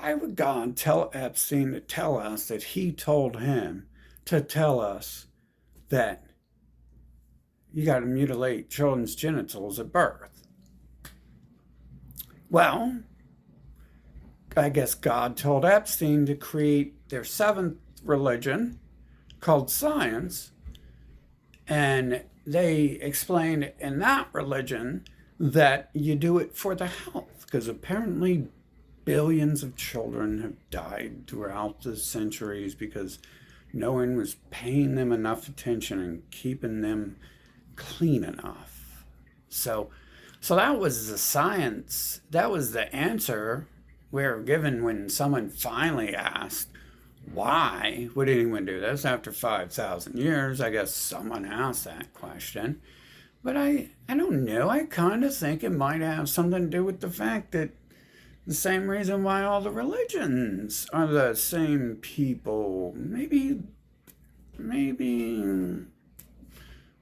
why would God tell Epstein to tell us that he told him to tell us that you got to mutilate children's genitals at birth? Well, I guess God told Epstein to create their seventh religion called science, and they explained in that religion that you do it for the health, because apparently billions of children have died throughout the centuries because no one was paying them enough attention and keeping them clean enough. So, so that was the science. That was the answer we were given when someone finally asked, why would anyone do this after 5,000 years? I guess someone asked that question. But I don't know. I kind of think it might have something to do with the fact that the same reason why all the religions are the same people. Maybe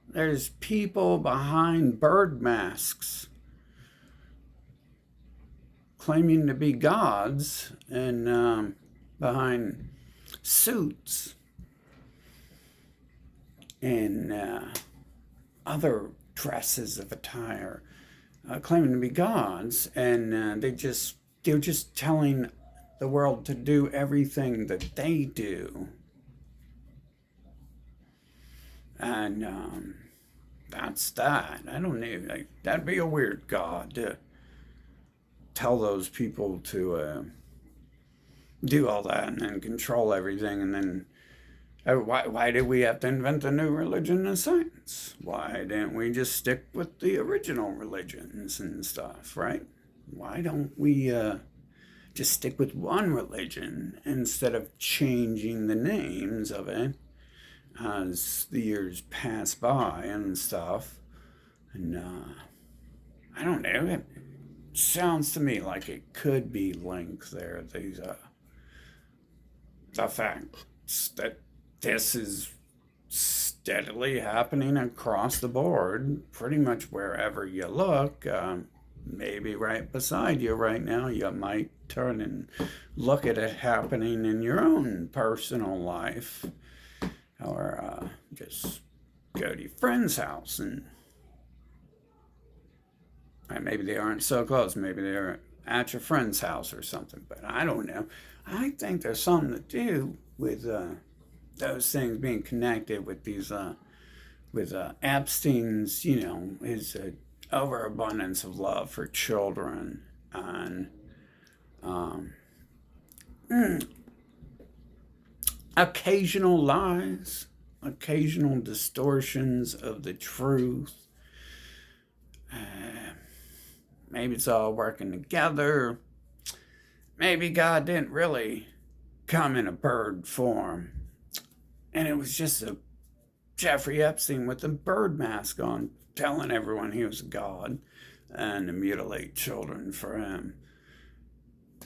there's people behind bird masks claiming to be gods and behind suits and other dresses of attire claiming to be gods, and they're just telling the world to do everything that they do, and that's that. I don't know. Like, that'd be a weird god to tell those people to do all that and then control everything, and then why did we have to invent a new religion of science? Why didn't we just stick with the original religions and stuff, right? Why don't we just stick with one religion instead of changing the names of it as the years pass by and stuff? And I don't know. It sounds to me like it could be linked there. These the fact that this is steadily happening across the board, pretty much wherever you look. Maybe right beside you right now, you might turn and look at it happening in your own personal life, or just go to your friend's house and maybe they aren't so close. Maybe they're at your friend's house or something, but I don't know. I think there's something to do with those things being connected with these with Epstein's, his overabundance of love for children and um, mm, occasional lies, occasional distortions of the truth. Maybe it's all working together. Maybe God didn't really come in a bird form, and it was just a Jeffrey Epstein with a bird mask on, telling everyone he was a god and to mutilate children for him.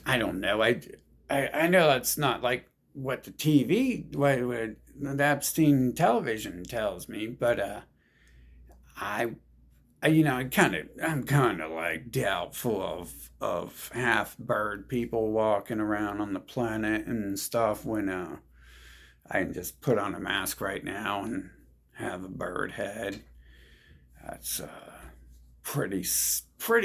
I don't know. I know that's not like what the what the Epstein television tells me, but I, I'm kind of like doubtful of half bird people walking around on the planet and stuff when I can just put on a mask right now and have a bird head. That's a pretty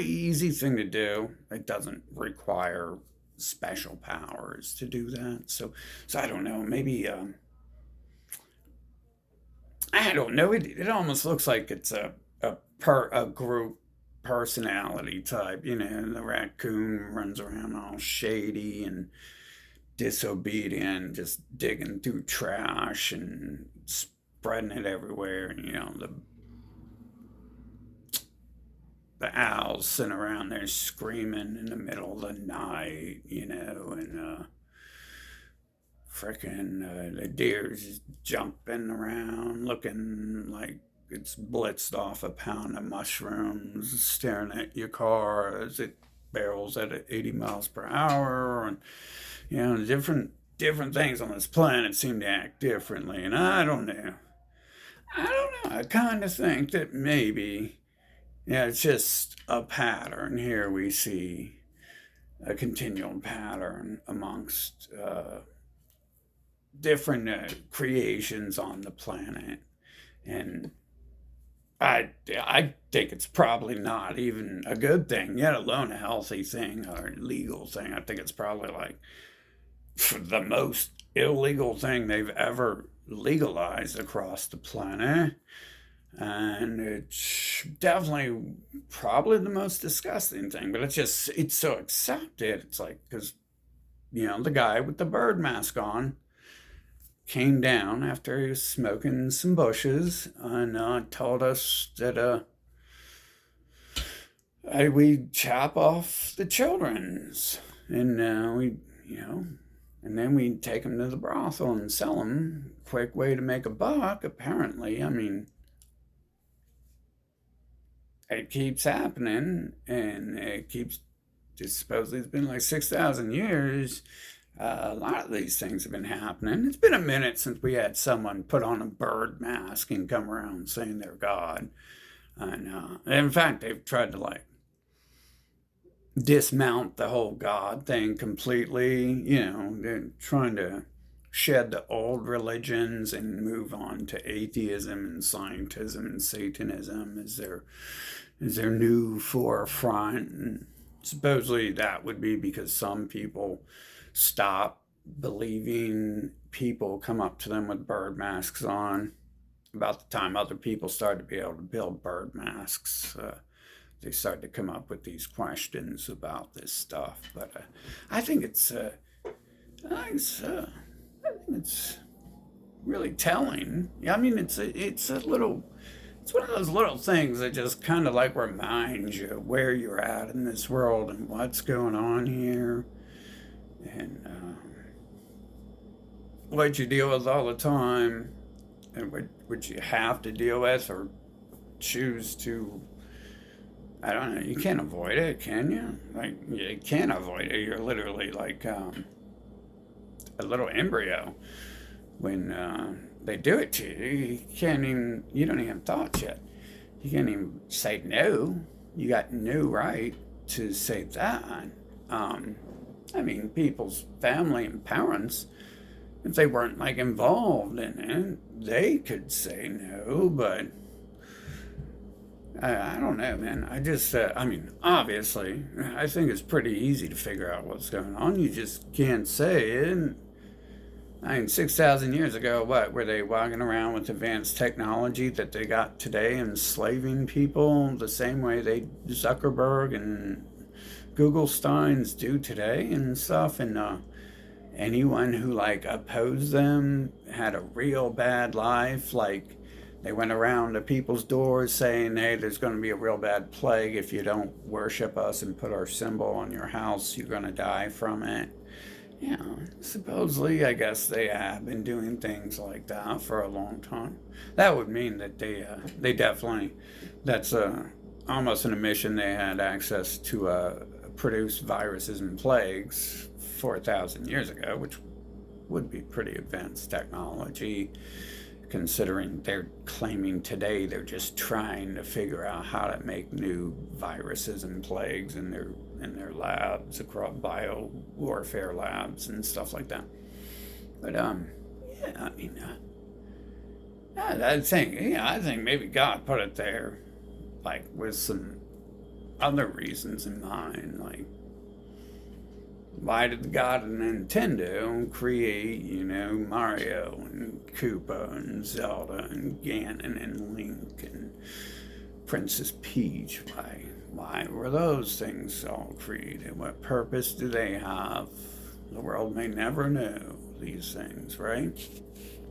easy thing to do. It doesn't require special powers to do that. So I don't know. Maybe I don't know. It almost looks like it's a group personality type. The raccoon runs around all shady and disobedient, just digging through trash and spreading it everywhere. And the owls sitting around there screaming in the middle of the night, and frickin' the deer's just jumping around looking like it's blitzed off a pound of mushrooms, staring at your car as it barrels at 80 miles per hour. And different things on this planet seem to act differently, and I don't know. I kind of think that maybe, it's just a pattern here we see a continual pattern amongst different creations on the planet. And I think it's probably not even a good thing, yet alone a healthy thing or a legal thing. I think it's probably like the most illegal thing they've ever legalized across the planet. And it's definitely probably the most disgusting thing, but it's so accepted. It's like, because, the guy with the bird mask on came down after he was smoking some bushes and told us that we chop off the children's and and then we take them to the brothel and sell them. Quick way to make a buck, apparently. I mean, it keeps happening, and it keeps. Supposedly, it's been like 6,000 years. A lot of these things have been happening. It's been a minute since we had someone put on a bird mask and come around saying they're God. And in fact, they've tried to like dismount the whole God thing completely. They're trying to shed the old religions and move on to atheism and scientism and Satanism as their new forefront. And supposedly that would be because some people stop believing people come up to them with bird masks on. About the time other people started to be able to build bird masks, they started to come up with these questions about this stuff. But I think I think it's really telling. I mean, it's one of those little things that just kind of like reminds you where you're at in this world and what's going on here, and what you deal with all the time, and what you have to deal with or choose to. I don't know. You can't avoid it, can you? Like, you can't avoid it. You're literally like a little embryo when they do it to you. You can't even. You don't even have thoughts yet. You can't even say no. You got no right to say that. I mean, people's family and parents, if they weren't like involved in it, they could say no, but I don't know, man. I mean, obviously, I think it's pretty easy to figure out what's going on. You just can't say it. And, I mean, 6,000 years ago, what were they walking around with advanced technology that they got today, enslaving people the same way Zuckerberg and Google Steins do today and stuff? And anyone who like opposed them had a real bad life. Like, they went around to people's doors saying, hey, there's going to be a real bad plague if you don't worship us and put our symbol on your house. You're going to die from it. Supposedly, I guess they have been doing things like that for a long time. That would mean that they definitely, that's almost an admission they had access to produce viruses and plagues 4,000 years ago, which would be pretty advanced technology, considering they're claiming today they're just trying to figure out how to make new viruses and plagues in their labs, across bio warfare labs and stuff like that. But yeah, I mean, I think maybe God put it there, like with some other reasons in mind, like why did the god of Nintendo create, Mario and Koopa and Zelda and Ganon and Link and Princess Peach? Why were those things all created? What purpose do they have? The world may never know these things, right?